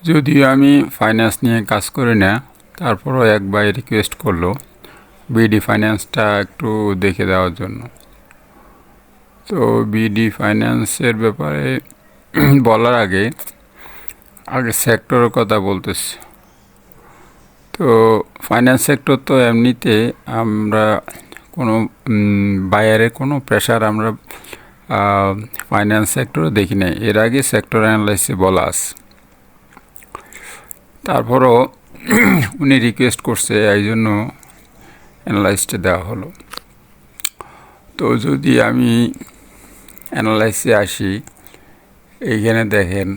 যদিও আমি ফাইন্যান্স নিয়ে কাজ করি না, তারপরও এক ভাই রিকোয়েস্ট করলো বিডি ফাইন্যান্সটা একটু দেখে দেওয়ার জন্য। তো বিডি ফাইন্যান্সের ব্যাপারে বলার আগে সেক্টরের কথা বলতেছি। তো ফাইন্যান্স সেক্টর তো এমনিতে আমরা কোনো বায়ারের কোনো প্রেশার আমরা ফাইন্যান্স সেক্টরে দেখি নাই, এর আগে সেক্টর অ্যানালাইসিসে বলা আছে। তারপরও উনি রিকোয়েস্ট করছে, এই জন্য অ্যানালাইসটা দেওয়া হলো। তো যদি আমি অ্যানালাইসে আসি, এইখানে দেখেন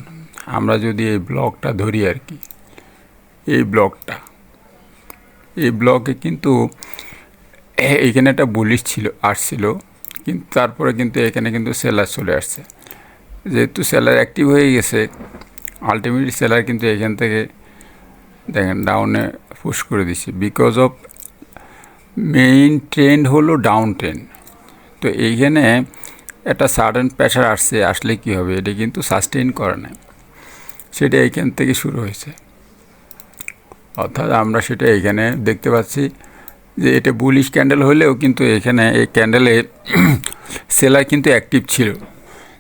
আমরা যদি এই ব্লকটা ধরি আর কি, এই ব্লকে কিন্তু এইখানে একটা বুলিশ আসছিল, কিন্তু তারপরে কিন্তু এখানে কিন্তু সেলার চলে আসছে। যেহেতু সেলার অ্যাক্টিভ হয়ে গেছে, আলটিমেটলি সেলার কিন্তু এখান থেকে দেখেন ডাউনে পুশ করে দিচ্ছে, বিকজ অফ মেইন ট্রেন্ড হলো ডাউন ট্রেন্ড। তো এইখানে একটা সাডেন প্রেশার আসলে কি হবে, এটা কিন্তু সাস্টেইন করে না, সেটা এইখান থেকে শুরু হয়েছে। অর্থাৎ আমরা সেটা এইখানে দেখতে পাচ্ছি যে এটা বুলিশ ক্যান্ডেল হলেও কিন্তু এখানে এই ক্যান্ডেলে সেলার কিন্তু অ্যাক্টিভ ছিল,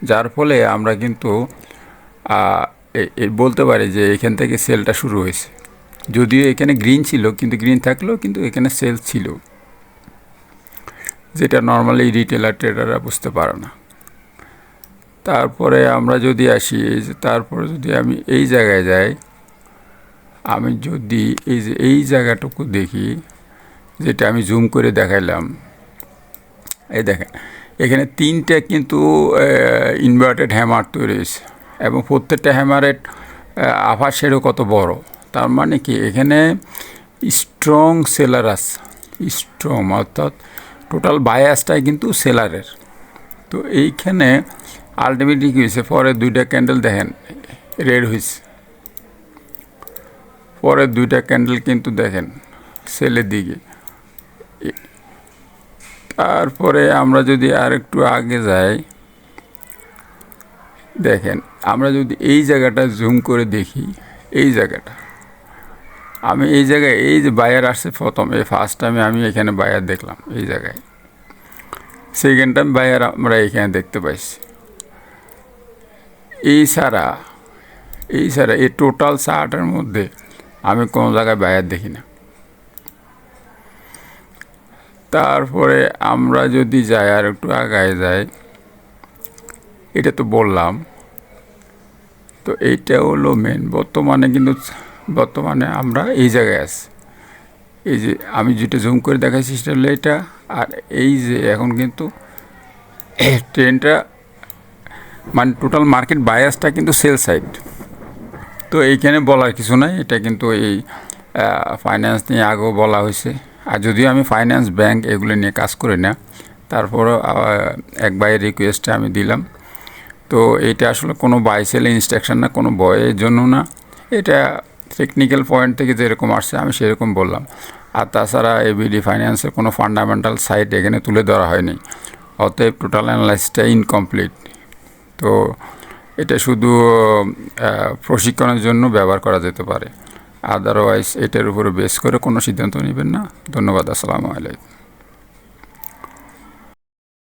যার ফলে আমরা কিন্তু বলতে পারি যে এখান থেকে সেলটা শুরু হয়েছে। যদিও এখানে গ্রিন ছিল, কিন্তু গ্রিন থাকলেও কিন্তু এখানে সেল ছিল, যেটা নর্মালি রিটেলার ট্রেডাররা বুঝতে পারে না। তারপরে আমরা যদি আসি, তারপরে যদি আমি এই জায়গায় যাই, আমি যদি এই জায়গাটুকু দেখি, যেটা আমি জুম করে দেখাইলাম, এই দেখেন এখানে তিনটে কিন্তু ইনভার্টেড হ্যামার তৈরি হয়েছে, এবং প্রত্যেকটা হ্যামারের আভার শেডও কত বড়। তার মানে কি এখানে স্ট্রং সেলার আছে, স্ট্রং, অর্থাৎ টোটাল বায়াসটাই কিন্তু সেলারের। তো এইখানে আলটিমেটলি কী হয়েছে, পরের দুইটা ক্যান্ডেল দেখেন রেড হয়েছে, পরের দুইটা ক্যান্ডেল কিন্তু দেখেন সেলের দিকে। তারপরে আমরা যদি আর একটু আগে যাই, দেখেন আমরা যদি এই জায়গাটা জুম করে দেখি, এই জায়গাটা আমি এই জায়গায় এই যে বায়ার আসছে প্রথম, এই ফার্স্ট টাইমে আমি এখানে বায়ার দেখলাম, এই জায়গায় সেকেন্ড টাইম বায়ার আমরা এখানে দেখতে পাইছি। এই ছাড়া এই টোটাল চার্টের মধ্যে আমি কোনো জায়গায় বায়ার দেখি না। তারপরে আমরা যদি যাই আর একটু আগায় যাই, এটা তো বললাম। তো এইটা হলো মেন। বর্তমানে আমরা এই জায়গায় আছি, এই যে আমি যেটা জুম করে দেখাচ্ছি সেটা হলো এটা। আর এই যে এখন কিন্তু ট্রেনটা মানে টোটাল মার্কেট বায়াসটা কিন্তু সেল সাইড। তো এইখানে বলার কিছু নাই, এটা কিন্তু এই ফাইন্যান্স নিয়ে আগেও বলা হয়েছে। আর যদিও আমি ফাইন্যান্স, ব্যাংক এগুলো নিয়ে কাজ করি না, তারপরও এক বাইয়ের রিকোয়েস্টে আমি দিলাম। তো এটা আসলে কোনো বাই সেল ইনস্ট্রাকশন না, কোনো বয়ের জন্য না, এটা টেকনিক্যাল পয়েন্ট থেকে যেরকম আসছে আমি সেরকম বললাম। আর তাছাড়া এবিডি ফাইন্যান্সের কোনো ফান্ডামেন্টাল সাইট এখানে তুলে ধরা হয়নি, অতএব টোটাল অ্যানালাইসিসটা ইনকমপ্লিট। তো এটা শুধু প্রশিক্ষণের জন্য ব্যবহার করা যেতে পারে, আদারওয়াইজ এটার উপরে বেস করে কোনো সিদ্ধান্ত নেবেন না। ধন্যবাদ, আসসালামু আলাইকুম।